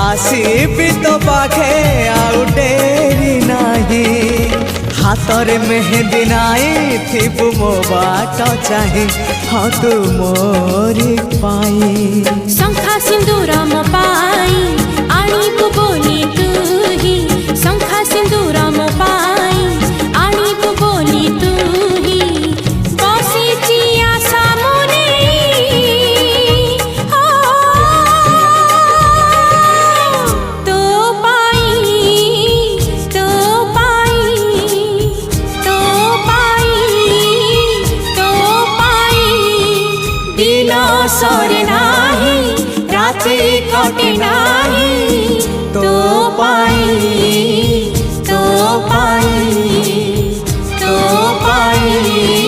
आसीबी तो पाखे आउ डेरी नाही हाथरे मेहंदी नाई थिबु मो बाट चाहे हाँ तू मोरी पाई शंखा सिंदूर मो पाई आनिबु बोली तू ही शंखा सिंदूर मो पाई आनिबु बोली तू ही बसिची आशा मुने तो पाई तो पाई तो पाई तो पाई दिन सरे नाही राति कटे ना।